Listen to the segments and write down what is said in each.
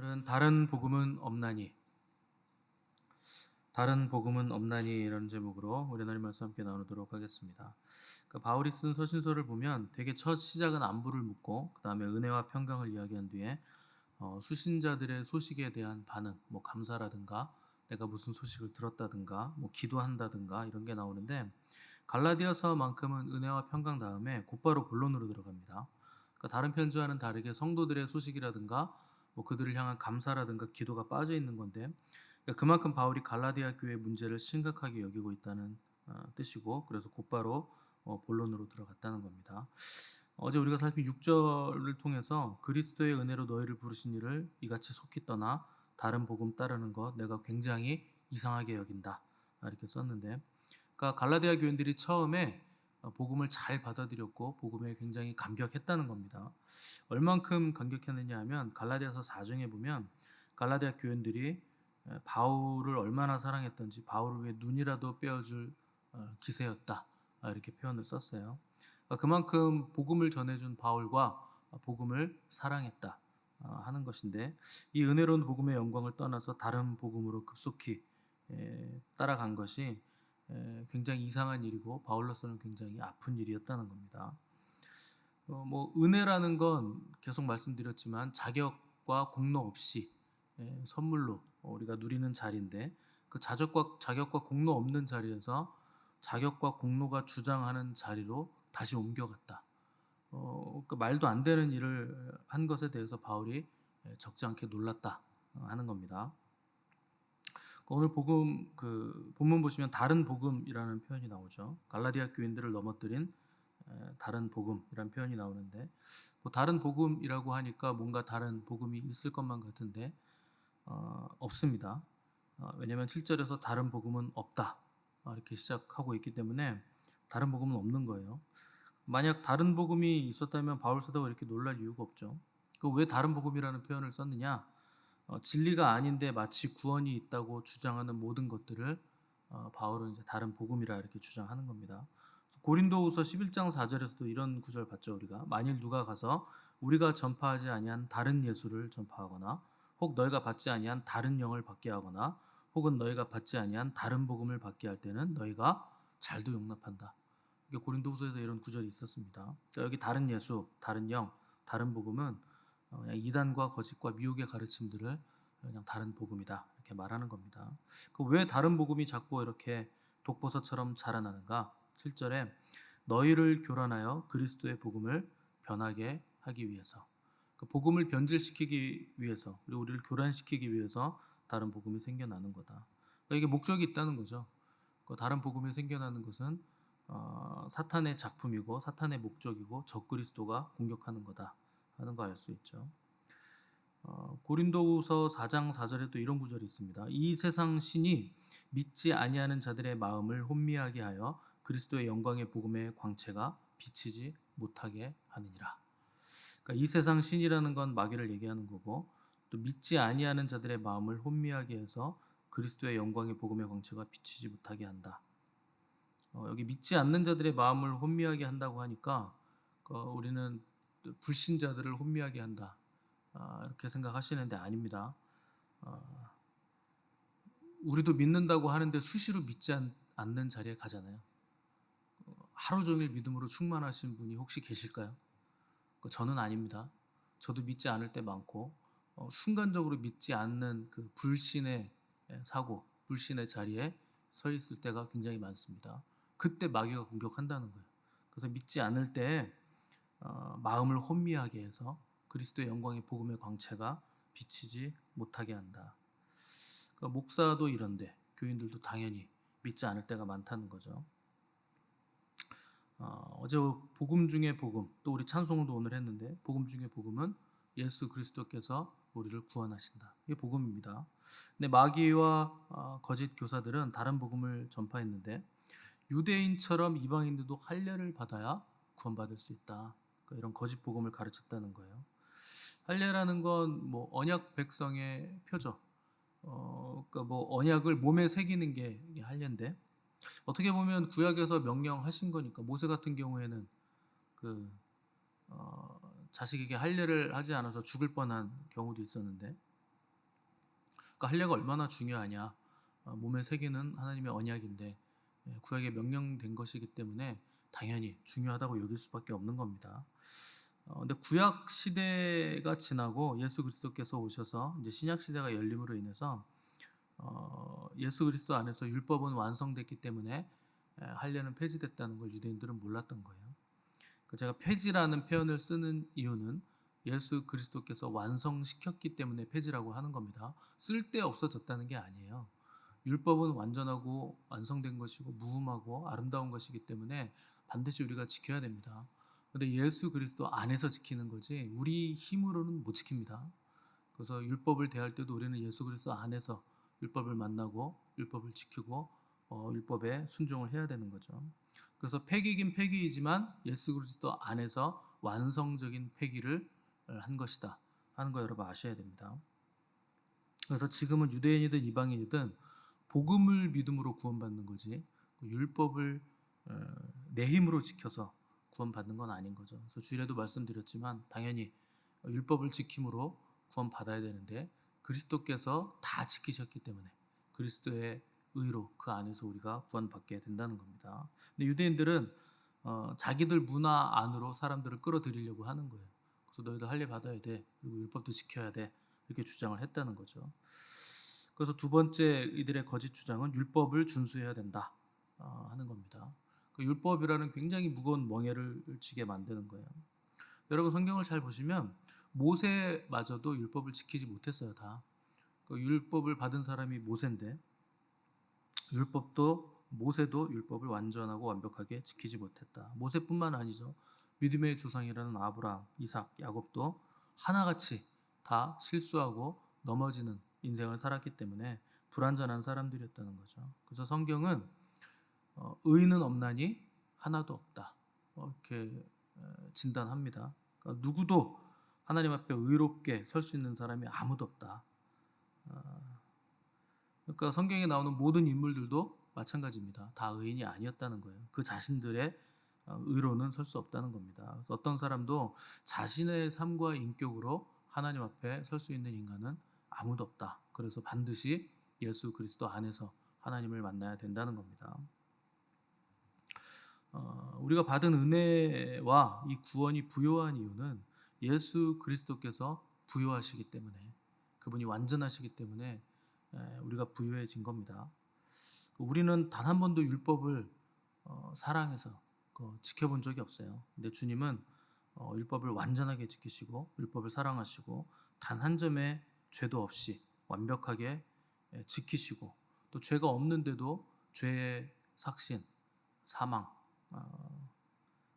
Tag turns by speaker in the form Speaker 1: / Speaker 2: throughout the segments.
Speaker 1: 오늘은 다른 복음은 없나니, 다른 복음은 없나니라는 제목으로 우리 하나님 말씀 함께 나누도록 하겠습니다. 바울이 쓴 서신서를 보면 되게 첫 시작은 안부를 묻고 그 다음에 은혜와 평강을 이야기한 뒤에 수신자들의 소식에 대한 반응, 뭐 감사라든가 내가 무슨 소식을 들었다든가 뭐 기도한다든가 이런 게 나오는데, 갈라디아서만큼은 은혜와 평강 다음에 곧바로 본론으로 들어갑니다. 다른 편지와는 다르게 성도들의 소식이라든가 뭐 그들을 향한 감사라든가 기도가 빠져 있는 건데, 그만큼 바울이 갈라디아 교회의 문제를 심각하게 여기고 있다는 뜻이고, 그래서 곧바로 본론으로 들어갔다는 겁니다. 어제 우리가 살핀 6절을 통해서 그리스도의 은혜로 너희를 부르신 이를 이같이 속히 떠나 다른 복음 따르는 것 내가 굉장히 이상하게 여긴다, 이렇게 썼는데, 그러니까 갈라디아 교인들이 처음에 복음을 잘 받아들였고 복음에 굉장히 감격했다는 겁니다. 얼만큼 감격했느냐 하면 갈라디아서 4장에 보면 갈라디아 교인들이 바울을 얼마나 사랑했던지 바울을 위해 눈이라도 빼어줄 기세였다, 이렇게 표현을 썼어요. 그만큼 복음을 전해준 바울과 복음을 사랑했다 하는 것인데, 이 은혜로운 복음의 영광을 떠나서 다른 복음으로 급속히 따라간 것이 굉장히 이상한 일이고 바울로서는 굉장히 아픈 일이었다는 겁니다. 뭐 은혜라는 건 계속 말씀드렸지만 자격과 공로 없이 선물로 우리가 누리는 자리인데, 그 자격과 공로 없는 자리에서 자격과 공로가 주장하는 자리로 다시 옮겨갔다. 그 말도 안 되는 일을 한 것에 대해서 바울이 적지 않게 놀랐다 하는 겁니다. 오늘 복음 본문 보시면 다른 복음이라는 표현이 나오죠. 갈라디아 교인들을 넘어뜨린 다른 복음이라는 표현이 나오는데, 뭐 다른 복음이라고 하니까 뭔가 다른 복음이 있을 것만 같은데 없습니다. 왜냐하면 7절에서 다른 복음은 없다 이렇게 시작하고 있기 때문에 다른 복음은 없는 거예요. 만약 다른 복음이 있었다면 바울 사도가 이렇게 놀랄 이유가 없죠. 왜 다른 복음이라는 표현을 썼느냐? 진리가 아닌데 마치 구원이 있다고 주장하는 모든 것들을 바울은 이제 다른 복음이라 이렇게 주장하는 겁니다. 고린도후서 11장 4절에서도 이런 구절 봤죠. 우리가 만일 누가 가서 우리가 전파하지 아니한 다른 예수를 전파하거나 혹 너희가 받지 아니한 다른 영을 받게 하거나 혹은 너희가 받지 아니한 다른 복음을 받게 할 때는 너희가 잘도 용납한다. 고린도후서에서 이런 구절이 있었습니다. 그러니까 여기 다른 예수, 다른 영, 다른 복음은 그냥 이단과 거짓과 미혹의 가르침들을 그냥 다른 복음이다 이렇게 말하는 겁니다. 왜 다른 복음이 자꾸 이렇게 독버섯처럼 자라나는가? 7절에 너희를 교란하여 그리스도의 복음을 변하게 하기 위해서, 복음을 변질시키기 위해서, 그리고 우리를 교란시키기 위해서 다른 복음이 생겨나는 거다. 이게 목적이 있다는 거죠. 다른 복음이 생겨나는 것은 사탄의 작품이고 사탄의 목적이고 적그리스도가 공격하는 거다 하는 거 알 수 있죠. 고린도후서 4장 4절에 또 이런 구절이 있습니다. 이 세상 신이 믿지 아니하는 자들의 마음을 혼미하게 하여 그리스도의 영광의 복음의 광채가 비치지 못하게 하느니라. 그러니까 이 세상 신이라는 건 마귀를 얘기하는 거고, 또 믿지 아니하는 자들의 마음을 혼미하게 해서 그리스도의 영광의 복음의 광채가 비치지 못하게 한다. 여기 믿지 않는 자들의 마음을 혼미하게 한다고 하니까 우리는 불신자들을 혼미하게 한다 이렇게 생각하시는데 아닙니다. 우리도 믿는다고 하는데 수시로 믿지 않는 자리에 가잖아요. 하루 종일 믿음으로 충만하신 분이 혹시 계실까요? 저는 아닙니다. 저도 믿지 않을 때 많고 순간적으로 믿지 않는 그 불신의 사고, 불신의 자리에 서 있을 때가 굉장히 많습니다. 그때 마귀가 공격한다는 거예요. 그래서 믿지 않을 때 마음을 혼미하게 해서 그리스도의 영광의 복음의 광채가 비치지 못하게 한다. 목사도 이런데 교인들도 당연히 믿지 않을 때가 많다는 거죠. 어제 복음 중에 복음, 또 우리 찬송도 오늘 했는데 복음 중에 복음은 예수 그리스도께서 우리를 구원하신다. 이게 복음입니다. 근데 마귀와 거짓 교사들은 다른 복음을 전파했는데 유대인처럼 이방인들도 할례를 받아야 구원받을 수 있다. 그러니까 이런 거짓 복음을 가르쳤다는 거예요. 할례라는 건 뭐 언약 백성의 표죠. 그러니까 뭐 언약을 몸에 새기는 게 이게 할례인데, 어떻게 보면 구약에서 명령하신 거니까 모세 같은 경우에는 자식에게 할례를 하지 않아서 죽을 뻔한 경우도 있었는데, 그러니까 할례가 얼마나 중요하냐. 몸에 새기는 하나님의 언약인데 구약에 명령된 것이기 때문에 당연히 중요하다고 여길 수밖에 없는 겁니다. 근데 구약 시대가 지나고 예수 그리스도께서 오셔서 이제 신약 시대가 열림으로 인해서 예수 그리스도 안에서 율법은 완성됐기 때문에 할례는 폐지됐다는 걸 유대인들은 몰랐던 거예요. 제가 폐지라는 표현을 쓰는 이유는 예수 그리스도께서 완성시켰기 때문에 폐지라고 하는 겁니다. 쓸데 없어졌다는 게 아니에요. 율법은 완전하고 완성된 것이고 무흠하고 아름다운 것이기 때문에 반드시 우리가 지켜야 됩니다. 그런데 예수 그리스도 안에서 지키는 거지 우리 힘으로는 못 지킵니다. 그래서 율법을 대할 때도 우리는 예수 그리스도 안에서 율법을 만나고 율법을 지키고 율법에 순종을 해야 되는 거죠. 그래서 폐기긴 폐기이지만 예수 그리스도 안에서 완성적인 폐기를 한 것이다 하는 거 여러분 아셔야 됩니다. 그래서 지금은 유대인이든 이방인이든 복음을 믿음으로 구원받는 거지 율법을 내 힘으로 지켜서 구원받는 건 아닌 거죠. 그래서 주일에도 말씀드렸지만 당연히 율법을 지킴으로 구원받아야 되는데 그리스도께서 다 지키셨기 때문에 그리스도의 의로 그 안에서 우리가 구원받게 된다는 겁니다. 근데 유대인들은 자기들 문화 안으로 사람들을 끌어들이려고 하는 거예요. 그래서 너희도 할례 받아야 돼. 그리고 율법도 지켜야 돼. 이렇게 주장을 했다는 거죠. 그래서 두 번째 이들의 거짓 주장은 율법을 준수해야 된다 하는 겁니다. 그 율법이라는 굉장히 무거운 멍에를 지게 만드는 거예요. 여러분 성경을 잘 보시면 모세마저도 율법을 지키지 못했어요. 다. 그 율법을 받은 사람이 모세인데 모세도 율법을 완전하고 완벽하게 지키지 못했다. 모세뿐만 아니죠. 믿음의 조상이라는 아브라함, 이삭, 야곱도 하나같이 다 실수하고 넘어지는 인생을 살았기 때문에 불완전한 사람들이었다는 거죠. 그래서 성경은 의인은 없나니 하나도 없다 이렇게 진단합니다. 그러니까 누구도 하나님 앞에 의롭게 설 수 있는 사람이 아무도 없다. 그러니까 성경에 나오는 모든 인물들도 마찬가지입니다. 다 의인이 아니었다는 거예요. 그 자신들의 의로는 설 수 없다는 겁니다. 그래서 어떤 사람도 자신의 삶과 인격으로 하나님 앞에 설 수 있는 인간은 아무도 없다. 그래서 반드시 예수 그리스도 안에서 하나님을 만나야 된다는 겁니다. 우리가 받은 은혜와 이 구원이 부요한 이유는 예수 그리스도께서 부요하시기 때문에 그분이 완전하시기 때문에 우리가 부요해진 겁니다. 우리는 단 한 번도 율법을 사랑해서 지켜본 적이 없어요. 근데 주님은 율법을 완전하게 지키시고 율법을 사랑하시고 단 한 점의 죄도 없이 완벽하게 지키시고 또 죄가 없는데도 죄의 삭신, 사망,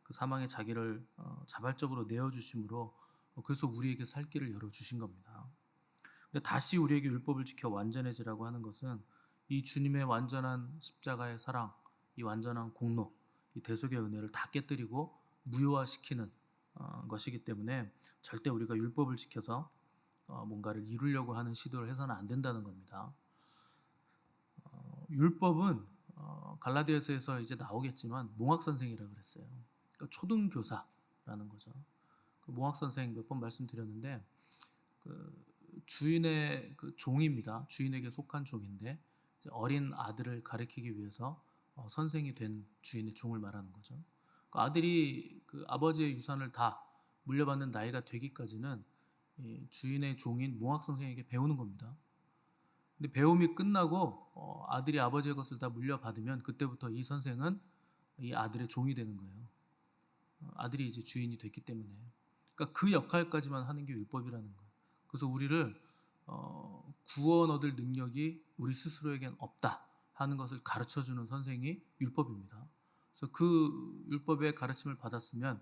Speaker 1: 그 사망의 자기를 자발적으로 내어주심으로 그래서 우리에게 살 길을 열어주신 겁니다. 근데 다시 우리에게 율법을 지켜 완전해지라고 하는 것은 이 주님의 완전한 십자가의 사랑, 이 완전한 공로, 이 대속의 은혜를 다 깨뜨리고 무효화시키는 것이기 때문에 절대 우리가 율법을 지켜서 뭔가를 이루려고 하는 시도를 해서는 안 된다는 겁니다. 율법은 갈라디아서에서 이제 나오겠지만 몽학 선생이라고 그랬어요. 그러니까 초등 교사라는 거죠. 그 몽학 선생 몇 번 말씀드렸는데 그 주인의 그 종입니다. 주인에게 속한 종인데 어린 아들을 가리키기 위해서 선생이 된 주인의 종을 말하는 거죠. 그 아들이 그 아버지의 유산을 다 물려받는 나이가 되기까지는 이 주인의 종인 몽학 선생에게 배우는 겁니다. 근데 배움이 끝나고 아들이 아버지의 것을 다 물려받으면 그때부터 이 선생은 이 아들의 종이 되는 거예요. 아들이 이제 주인이 됐기 때문에. 그러니까 그 역할까지만 하는 게 율법이라는 거예요. 그래서 우리를 구원 얻을 능력이 우리 스스로에겐 없다 하는 것을 가르쳐주는 선생이 율법입니다. 그래서 그 율법의 가르침을 받았으면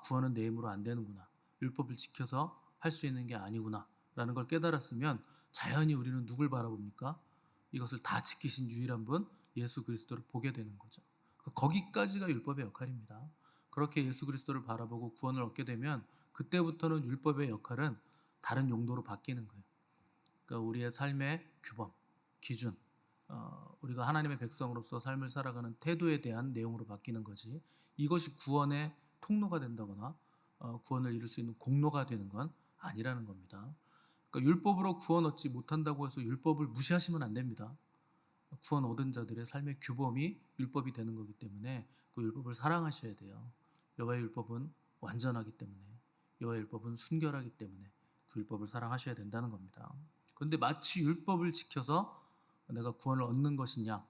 Speaker 1: 구원은 내 힘으로 안 되는구나. 율법을 지켜서 할 수 있는 게 아니구나 라는 걸 깨달았으면 자연히 우리는 누굴 바라봅니까? 이것을 다 지키신 유일한 분 예수 그리스도를 보게 되는 거죠. 거기까지가 율법의 역할입니다. 그렇게 예수 그리스도를 바라보고 구원을 얻게 되면 그때부터는 율법의 역할은 다른 용도로 바뀌는 거예요. 그러니까 우리의 삶의 규범, 기준, 우리가 하나님의 백성으로서 삶을 살아가는 태도에 대한 내용으로 바뀌는 거지. 이것이 구원의 통로가 된다거나 구원을 이룰 수 있는 공로가 되는 건 아니라는 겁니다. 그러니까 율법으로 구원 얻지 못한다고 해서 율법을 무시하시면 안 됩니다. 구원 얻은 자들의 삶의 규범이 율법이 되는 거기 때문에 그 율법을 사랑하셔야 돼요. 여호와의 율법은 완전하기 때문에, 여호와의 율법은 순결하기 때문에 그 율법을 사랑하셔야 된다는 겁니다. 그런데 마치 율법을 지켜서 내가 구원을 얻는 것이냐,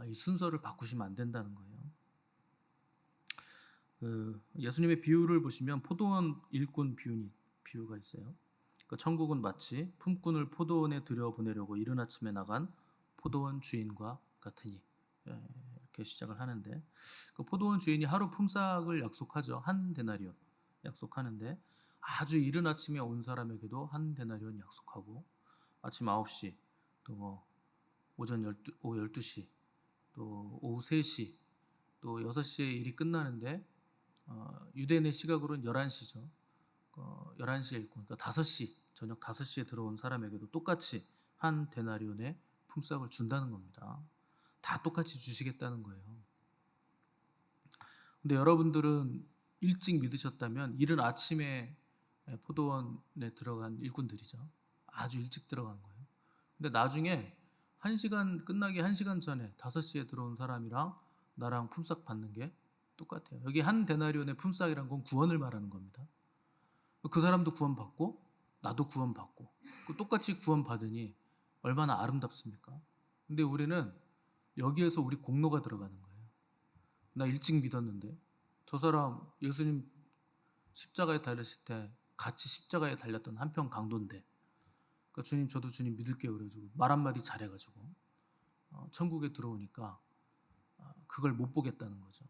Speaker 1: 이 순서를 바꾸시면 안 된다는 거예요. 예수님의 비유를 보시면 포도원 일꾼 비유가 있어요. 천국은 마치 품꾼을 포도원에 들여보내려고 이른 아침에 나간 포도원 주인과 같으니, 이렇게 시작을 하는데, 그 포도원 주인이 하루 품삯을 약속하죠. 한 데나리온 약속하는데, 아주 이른 아침에 온 사람에게도 한 데나리온 약속하고, 아침 9시, 또 뭐 오후 12시, 또 오후 3시, 또 6시에 일이 끝나는데, 유대인의 시각으로는 11시죠. 11시에 일꾼, 그러니까 5시, 저녁 5시에 들어온 사람에게도 똑같이 한 데나리온의 품삯을 준다는 겁니다. 다 똑같이 주시겠다는 거예요. 근데 여러분들은 일찍 믿으셨다면 이른 아침에 포도원에 들어간 일꾼들이죠. 아주 일찍 들어간 거예요. 근데 나중에 1시간 끝나기 1시간 전에 5시에 들어온 사람이랑 나랑 품삯 받는 게 똑같아요. 여기 한 데나리온의 품삯이란 건 구원을 말하는 겁니다. 그 사람도 구원받고 나도 구원받고 똑같이 구원받으니 얼마나 아름답습니까? 근데 우리는 여기에서 우리 공로가 들어가는 거예요. 나 일찍 믿었는데 저 사람 예수님 십자가에 달렸을 때 같이 십자가에 달렸던 한편 강도인데, 그러니까 주님 저도 주님 믿을게요 그래가지고 말 한마디 잘해가지고 천국에 들어오니까 그걸 못 보겠다는 거죠.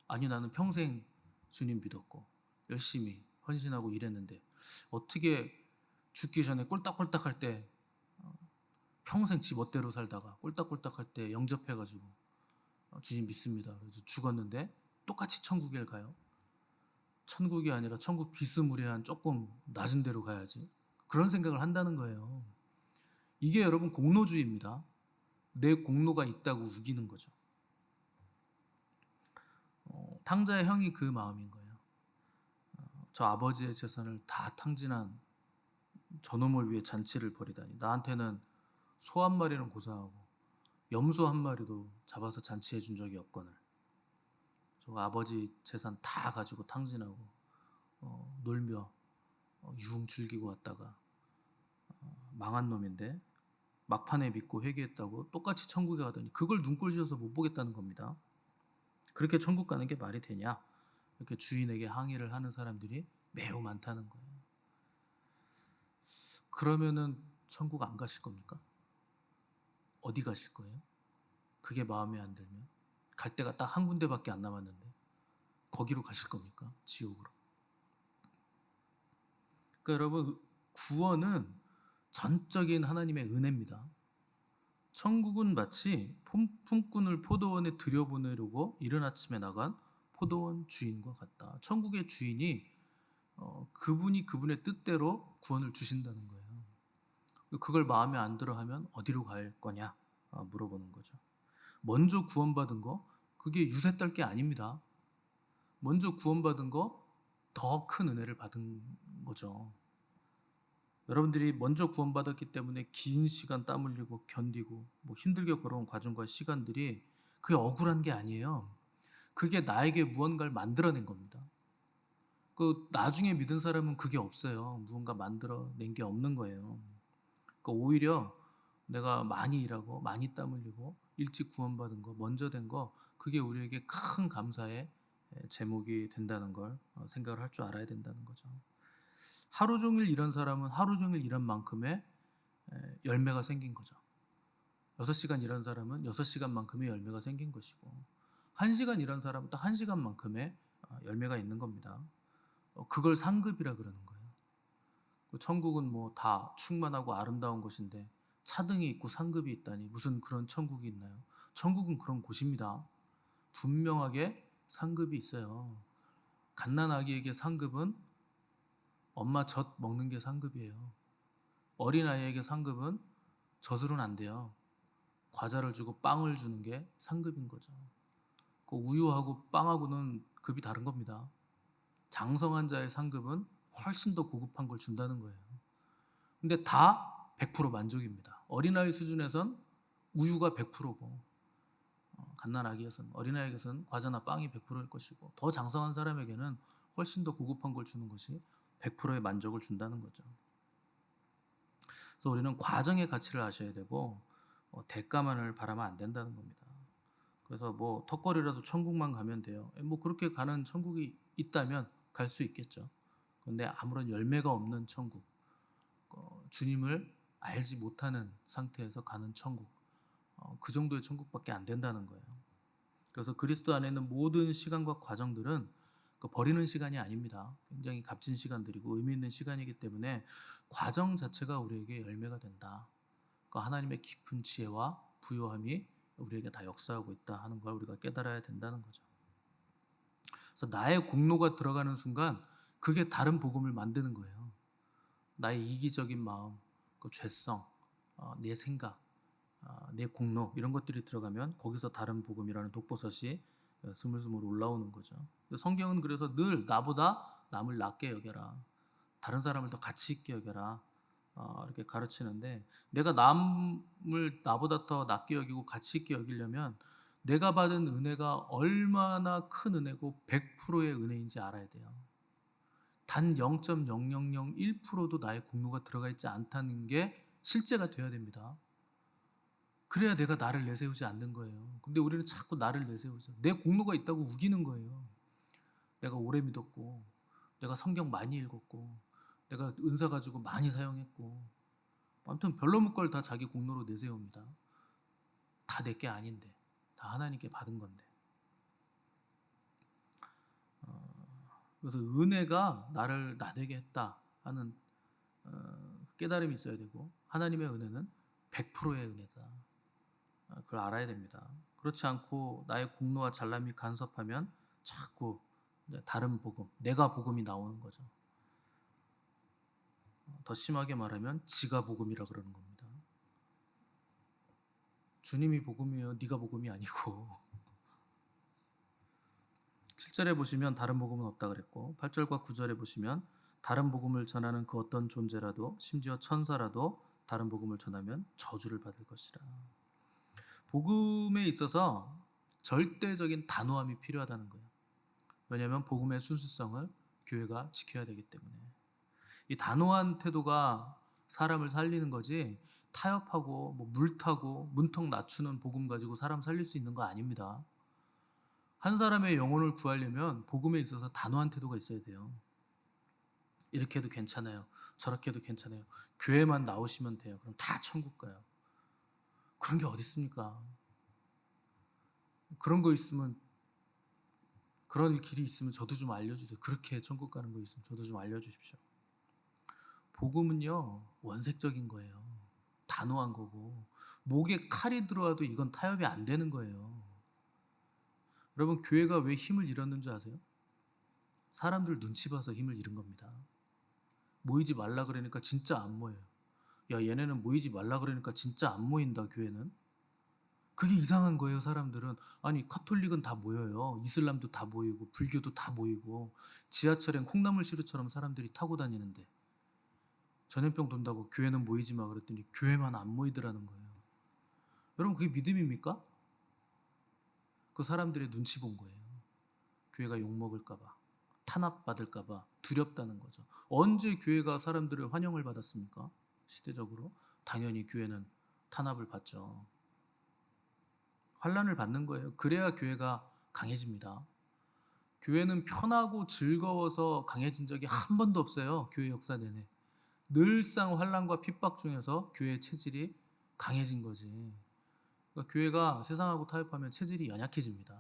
Speaker 1: 아니 나는 평생 주님 믿었고 열심히 헌신하고 일했는데 어떻게 죽기 전에 꼴딱꼴딱 할 때 평생 지 멋대로 살다가 꼴딱꼴딱 할 때 영접해가지고 주님 믿습니다. 그래서 죽었는데 똑같이 천국에 가요. 천국이 아니라 천국 비스무리한 조금 낮은 데로 가야지. 그런 생각을 한다는 거예요. 이게 여러분 공로주의입니다. 내 공로가 있다고 우기는 거죠. 탕자의 형이 그 마음인 거예요. 저 아버지의 재산을 다 탕진한 저놈을 위해 잔치를 벌이다니, 나한테는 소 한 마리는 고사하고 염소 한 마리도 잡아서 잔치해 준 적이 없거늘 저 아버지 재산 다 가지고 탕진하고 놀며 유흥 즐기고 왔다가 망한 놈인데 막판에 믿고 회개했다고 똑같이 천국에 가더니 그걸 눈꼴 쥐어서 못 보겠다는 겁니다. 그렇게 천국 가는 게 말이 되냐? 이렇게 주인에게 항의를 하는 사람들이 매우 많다는 거예요. 그러면은 천국 안 가실 겁니까? 어디 가실 거예요? 그게 마음에 안 들면 갈 데가 딱 한 군데밖에 안 남았는데 거기로 가실 겁니까? 지옥으로. 그러니까 여러분 구원은 전적인 하나님의 은혜입니다. 천국은 마치 품꾼을 포도원에 들여보내려고 이른 아침에 나간 포도원 주인과 같다. 천국의 주인이 그분이 그분의 뜻대로 구원을 주신다는 거예요. 그걸 마음에 안 들어 하면 어디로 갈 거냐 물어보는 거죠. 먼저 구원받은 거 그게 유세 딸 게 아닙니다. 먼저 구원받은 거 더 큰 은혜를 받은 거죠. 여러분들이 먼저 구원받았기 때문에 긴 시간 땀 흘리고 견디고 뭐 힘들게 걸어온 과정과 시간들이 그게 억울한 게 아니에요. 그게 나에게 무언가를 만들어낸 겁니다. 그 나중에 믿은 사람은 그게 없어요. 무언가 만들어낸 게 없는 거예요. 그러니까 오히려 내가 많이 일하고 많이 땀 흘리고 일찍 구원받은 거, 먼저 된 거, 그게 우리에게 큰 감사의 제목이 된다는 걸 생각을 할 줄 알아야 된다는 거죠. 하루 종일 일한 사람은 하루 종일 일한 만큼의 열매가 생긴 거죠. 6시간 일한 사람은 6시간만큼의 열매가 생긴 것이고 1시간 일한 사람은 딱 1시간만큼의 열매가 있는 겁니다. 그걸 상급이라 그러는 거예요. 천국은 뭐 다 충만하고 아름다운 곳인데 차등이 있고 상급이 있다니 무슨 그런 천국이 있나요? 천국은 그런 곳입니다. 분명하게 상급이 있어요. 갓난아기에게 상급은 엄마 젖 먹는 게 상급이에요. 어린아이에게 상급은 젖으로는 안 돼요. 과자를 주고 빵을 주는 게 상급인 거죠. 그 우유하고 빵하고는 급이 다른 겁니다. 장성한 자의 상급은 훨씬 더 고급한 걸 준다는 거예요. 근데 다 100% 만족입니다. 어린아이 수준에선 우유가 100%고 갓난아기에서는 어린아이에게서는 과자나 빵이 100%일 것이고 더 장성한 사람에게는 훨씬 더 고급한 걸 주는 것이 100%의 만족을 준다는 거죠. 그래서 우리는 과정의 가치를 아셔야 되고 대가만을 바라면 안 된다는 겁니다. 그래서 뭐 턱걸이라도 천국만 가면 돼요. 뭐 그렇게 가는 천국이 있다면 갈 수 있겠죠. 그런데 아무런 열매가 없는 천국, 주님을 알지 못하는 상태에서 가는 천국, 그 정도의 천국밖에 안 된다는 거예요. 그래서 그리스도 안에 있는 모든 시간과 과정들은 버리는 시간이 아닙니다. 굉장히 값진 시간들이고 의미 있는 시간이기 때문에 과정 자체가 우리에게 열매가 된다. 하나님의 깊은 지혜와 부요함이 우리에게 다 역사하고 있다 하는 걸 우리가 깨달아야 된다는 거죠. 그래서 나의 공로가 들어가는 순간 그게 다른 복음을 만드는 거예요. 나의 이기적인 마음, 죄성, 내 생각, 내 공로 이런 것들이 들어가면 거기서 다른 복음이라는 독버섯이 스물스물 올라오는 거죠. 성경은 그래서 늘 나보다 남을 낮게 여겨라, 다른 사람을 더 가치 있게 여겨라, 이렇게 가르치는데, 내가 남을 나보다 더 낮게 여기고 가치 있게 여기려면 내가 받은 은혜가 얼마나 큰 은혜고 100%의 은혜인지 알아야 돼요. 단 0.0001%도 나의 공로가 들어가 있지 않다는 게 실제가 돼야 됩니다. 그래야 내가 나를 내세우지 않는 거예요. 근데 우리는 자꾸 나를 내세우죠. 내 공로가 있다고 우기는 거예요. 내가 오래 믿었고, 내가 성경 많이 읽었고, 내가 은사 가지고 많이 사용했고, 아무튼 별로 못 걸 다 자기 공로로 내세웁니다. 다 내게 아닌데, 다 하나님께 받은 건데. 그래서 은혜가 나를 나되게 했다 하는 깨달음이 있어야 되고, 하나님의 은혜는 100%의 은혜다. 그걸 알아야 됩니다. 그렇지 않고 나의 공로와 잘남이 간섭하면 자꾸 다른 복음, 내가 복음이 나오는 거죠. 더 심하게 말하면 지가 복음이라 그러는 겁니다. 주님이 복음이에요. 네가 복음이 아니고. 7절에 보시면 다른 복음은 없다 그랬고, 8절과 9절에 보시면 다른 복음을 전하는 그 어떤 존재라도, 심지어 천사라도 다른 복음을 전하면 저주를 받을 것이라. 복음에 있어서 절대적인 단호함이 필요하다는 거예요. 왜냐하면 복음의 순수성을 교회가 지켜야 되기 때문에. 이 단호한 태도가 사람을 살리는 거지, 타협하고 물타고 문턱 낮추는 복음 가지고 사람 살릴 수 있는 거 아닙니다. 한 사람의 영혼을 구하려면 복음에 있어서 단호한 태도가 있어야 돼요. 이렇게 해도 괜찮아요, 저렇게 해도 괜찮아요, 교회만 나오시면 돼요, 그럼 다 천국 가요. 그런 게 어디 있습니까? 그런 거 있으면, 그런 길이 있으면 저도 좀 알려주세요. 그렇게 천국 가는 거 있으면 저도 좀 알려주십시오. 복음은요, 원색적인 거예요. 단호한 거고, 목에 칼이 들어와도 이건 타협이 안 되는 거예요. 여러분, 교회가 왜 힘을 잃었는 줄 아세요? 사람들 눈치 봐서 힘을 잃은 겁니다. 모이지 말라 그러니까 진짜 안 모여요. 야, 얘네는 모이지 말라 그러니까 진짜 안 모인다, 교회는. 그게 이상한 거예요. 사람들은. 아니, 카톨릭은 다 모여요. 이슬람도 다 모이고 불교도 다 모이고 지하철엔 콩나물시루처럼 사람들이 타고 다니는데 전염병 돈다고 교회는 모이지 마 그랬더니 교회만 안 모이더라는 거예요. 여러분, 그게 믿음입니까? 그 사람들의 눈치 본 거예요. 교회가 욕먹을까 봐, 탄압받을까 봐 두렵다는 거죠. 언제 교회가 사람들의 환영을 받았습니까? 시대적으로 당연히 교회는 탄압을 받죠. 환난을 받는 거예요. 그래야 교회가 강해집니다. 교회는 편하고 즐거워서 강해진 적이 한 번도 없어요. 교회 역사 내내. 늘상 환난과 핍박 중에서 교회의 체질이 강해진 거지. 그러니까 교회가 세상하고 타협하면 체질이 연약해집니다.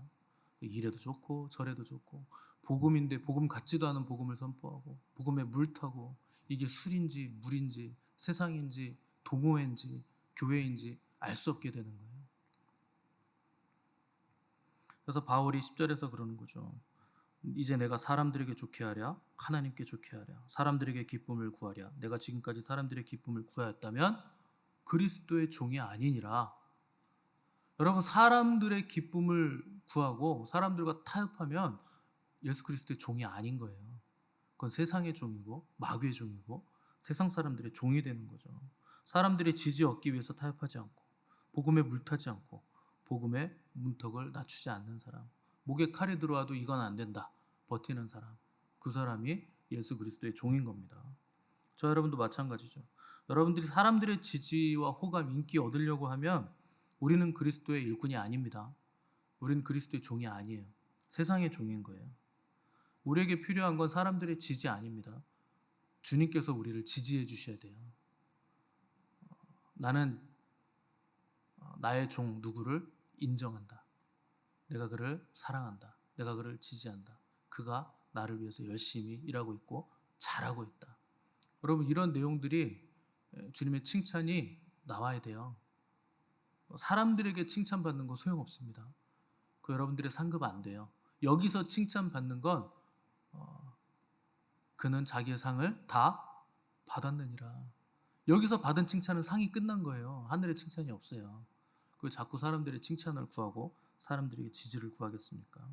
Speaker 1: 이래도 좋고 저래도 좋고, 복음인데 복음 같지도 않은 복음을 선포하고, 복음에 물타고, 이게 술인지 물인지 세상인지 동호회인지 교회인지 알 수 없게 되는 거예요. 그래서 바울이 10절에서 그러는 거죠. 이제 내가 사람들에게 좋게 하랴 하나님께 좋게 하랴, 사람들에게 기쁨을 구하랴. 내가 지금까지 사람들의 기쁨을 구하였다면 그리스도의 종이 아니니라. 여러분, 사람들의 기쁨을 구하고 사람들과 타협하면 예수 그리스도의 종이 아닌 거예요. 그건 세상의 종이고 마귀의 종이고 세상 사람들의 종이 되는 거죠. 사람들의 지지 얻기 위해서 타협하지 않고, 복음에 물타지 않고, 복음의 문턱을 낮추지 않는 사람, 목에 칼이 들어와도 이건 안 된다 버티는 사람, 그 사람이 예수 그리스도의 종인 겁니다. 저 여러분도 마찬가지죠. 여러분들이 사람들의 지지와 호감, 인기 얻으려고 하면 우리는 그리스도의 일꾼이 아닙니다. 우리는 그리스도의 종이 아니에요. 세상의 종인 거예요. 우리에게 필요한 건 사람들의 지지 아닙니다. 주님께서 우리를 지지해 주셔야 돼요. 나는 나의 종 누구를 인정한다. 내가 그를 사랑한다. 내가 그를 지지한다. 그가 나를 위해서 열심히 일하고 있고 잘하고 있다. 여러분, 이런 내용들이 주님의 칭찬이 나와야 돼요. 사람들에게 칭찬받는 거 소용없습니다. 그 여러분들의 상급 안 돼요. 여기서 칭찬받는 건 그는 자기의 상을 다 받았느니라. 여기서 받은 칭찬은 상이 끝난 거예요. 하늘의 칭찬이 없어요. 그 자꾸 사람들의 칭찬을 구하고 사람들에게 지지를 구하겠습니까?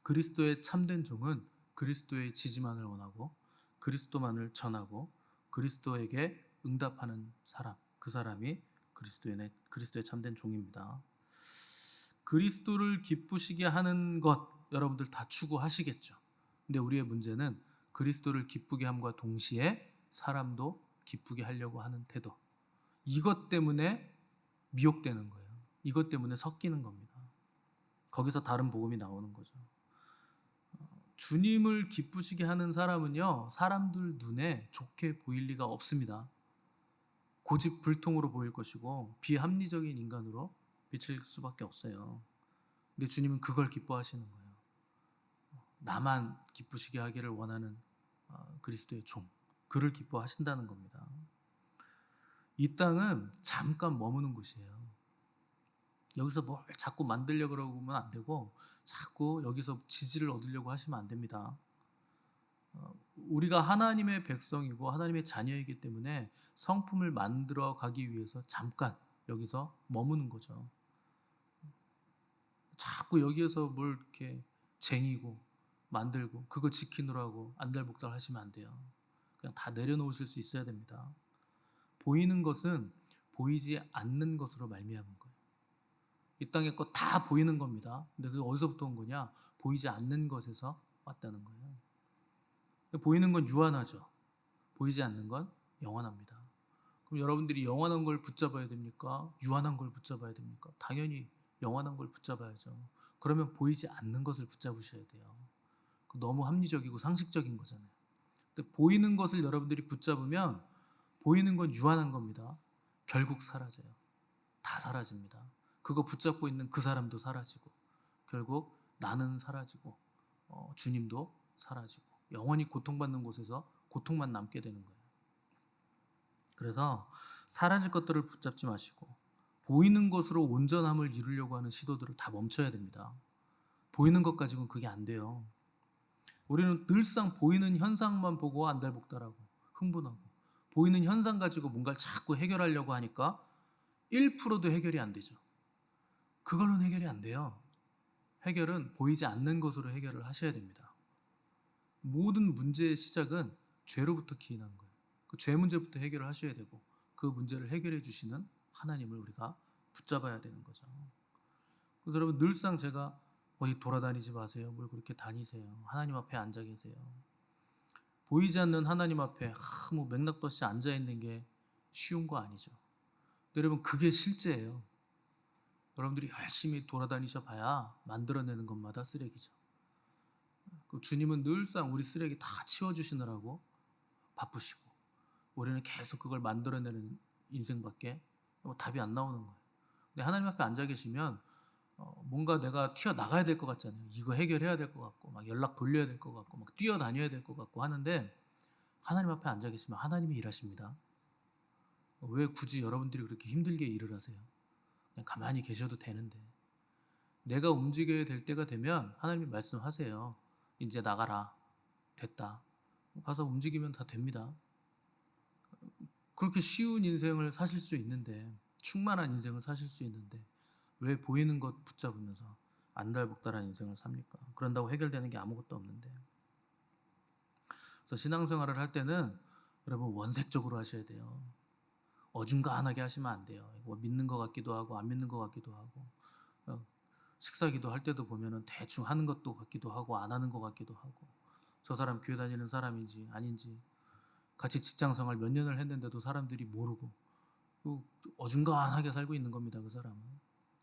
Speaker 1: 그리스도의 참된 종은 그리스도의 지지만을 원하고 그리스도만을 전하고 그리스도에게 응답하는 사람, 그 사람이 그리스도의 참된 종입니다. 그리스도를 기쁘시게 하는 것 여러분들 다 추구하시겠죠. 근데 우리의 문제는 그리스도를 기쁘게 함과 동시에 사람도 기쁘게 하려고 하는 태도. 이것 때문에 미혹되는 거예요. 이것 때문에 섞이는 겁니다. 거기서 다른 복음이 나오는 거죠. 주님을 기쁘시게 하는 사람은요, 사람들 눈에 좋게 보일 리가 없습니다. 고집불통으로 보일 것이고 비합리적인 인간으로 비칠 수밖에 없어요. 근데 주님은 그걸 기뻐하시는 거예요. 나만 기쁘시게 하기를 원하는 그리스도의 종, 그를 기뻐하신다는 겁니다. 이 땅은 잠깐 머무는 곳이에요. 여기서 뭘 자꾸 만들려고 그러면 안 되고 자꾸 여기서 지지를 얻으려고 하시면 안 됩니다. 우리가 하나님의 백성이고 하나님의 자녀이기 때문에 성품을 만들어 가기 위해서 잠깐 여기서 머무는 거죠. 자꾸 여기에서 뭘 이렇게 쟁이고 만들고 그거 지키느라고 안달복달 하시면 안 돼요. 그냥 다 내려놓으실 수 있어야 됩니다. 보이는 것은 보이지 않는 것으로 말미암은 거예요. 이 땅의 것 다 보이는 겁니다. 근데 그게 어디서부터 온 거냐? 보이지 않는 것에서 왔다는 거예요. 보이는 건 유한하죠. 보이지 않는 건 영원합니다. 그럼 여러분들이 영원한 걸 붙잡아야 됩니까? 유한한 걸 붙잡아야 됩니까? 당연히 영원한 걸 붙잡아야죠. 그러면 보이지 않는 것을 붙잡으셔야 돼요. 너무 합리적이고 상식적인 거잖아요. 근데 보이는 것을 여러분들이 붙잡으면 보이는 건 유한한 겁니다. 결국 사라져요. 다 사라집니다. 그거 붙잡고 있는 그 사람도 사라지고 결국 나는 사라지고 주님도 사라지고 영원히 고통받는 곳에서 고통만 남게 되는 거예요. 그래서 사라질 것들을 붙잡지 마시고 보이는 것으로 온전함을 이루려고 하는 시도들을 다 멈춰야 됩니다. 보이는 것 가지고는 그게 안 돼요. 우리는 늘상 보이는 현상만 보고 안달복달하고 흥분하고 보이는 현상 가지고 뭔가를 자꾸 해결하려고 하니까 1%도 해결이 안 되죠. 그걸로는 해결이 안 돼요. 해결은 보이지 않는 것으로 해결을 하셔야 됩니다. 모든 문제의 시작은 죄로부터 기인한 거예요. 그 죄 문제부터 해결을 하셔야 되고 그 문제를 해결해 주시는 하나님을 우리가 붙잡아야 되는 거죠. 그래서 여러분 늘상 제가 어디 돌아다니지 마세요. 뭘 그렇게 다니세요. 하나님 앞에 앉아 계세요. 보이지 않는 하나님 앞에 뭐 맥락도 없이 앉아 있는 게 쉬운 거 아니죠. 여러분 그게 실제예요. 여러분들이 열심히 돌아다니셔 봐야 만들어내는 것마다 쓰레기죠. 주님은 늘상 우리 쓰레기 다 치워주시느라고 바쁘시고 우리는 계속 그걸 만들어내는 인생밖에 답이 안 나오는 거예요. 근데 하나님 앞에 앉아 계시면 뭔가 내가 튀어나가야 될 것 같잖아요. 이거 해결해야 될 것 같고 막 연락 돌려야 될 것 같고 막 뛰어다녀야 될 것 같고 하는데 하나님 앞에 앉아 계시면 하나님이 일하십니다. 왜 굳이 여러분들이 그렇게 힘들게 일을 하세요? 그냥 가만히 계셔도 되는데 내가 움직여야 될 때가 되면 하나님이 말씀하세요. 이제 나가라. 됐다. 가서 움직이면 다 됩니다. 그렇게 쉬운 인생을 사실 수 있는데 충만한 인생을 사실 수 있는데 왜 보이는 것 붙잡으면서 안달복달한 인생을 삽니까? 그런다고 해결되는 게 아무것도 없는데. 그래서 신앙생활을 할 때는 여러분 원색적으로 하셔야 돼요. 어중간하게 하시면 안 돼요. 뭐 믿는 것 같기도 하고 안 믿는 것 같기도 하고 식사기도 할 때도 보면은 대충 하는 것도 같기도 하고 안 하는 것 같기도 하고 저 사람 교회 다니는 사람인지 아닌지 같이 직장생활 몇 년을 했는데도 사람들이 모르고 어중간하게 살고 있는 겁니다. 그 사람은.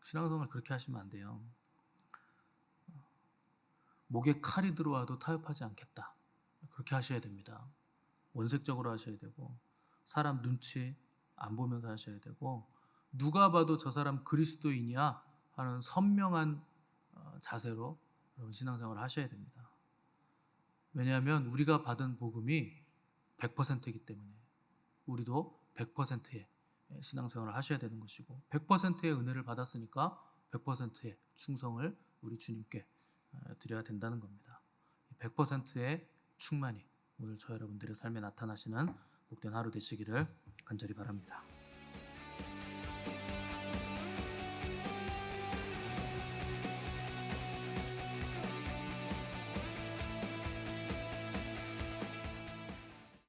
Speaker 1: 신앙생활 그렇게 하시면 안 돼요. 목에 칼이 들어와도 타협하지 않겠다. 그렇게 하셔야 됩니다. 원색적으로 하셔야 되고 사람 눈치 안 보면서 하셔야 되고 누가 봐도 저 사람 그리스도인이야 하는 선명한 자세로 여러분 신앙생활을 하셔야 됩니다. 왜냐하면 우리가 받은 복음이 100%이기 때문에 우리도 100%의 신앙생활을 하셔야 되는 것이고 100%의 은혜를 받았으니까 100%의 충성을 우리 주님께 드려야 된다는 겁니다. 100%의 충만이 오늘 저 여러분들의 삶에 나타나시는 복된 하루 되시기를 간절히 바랍니다.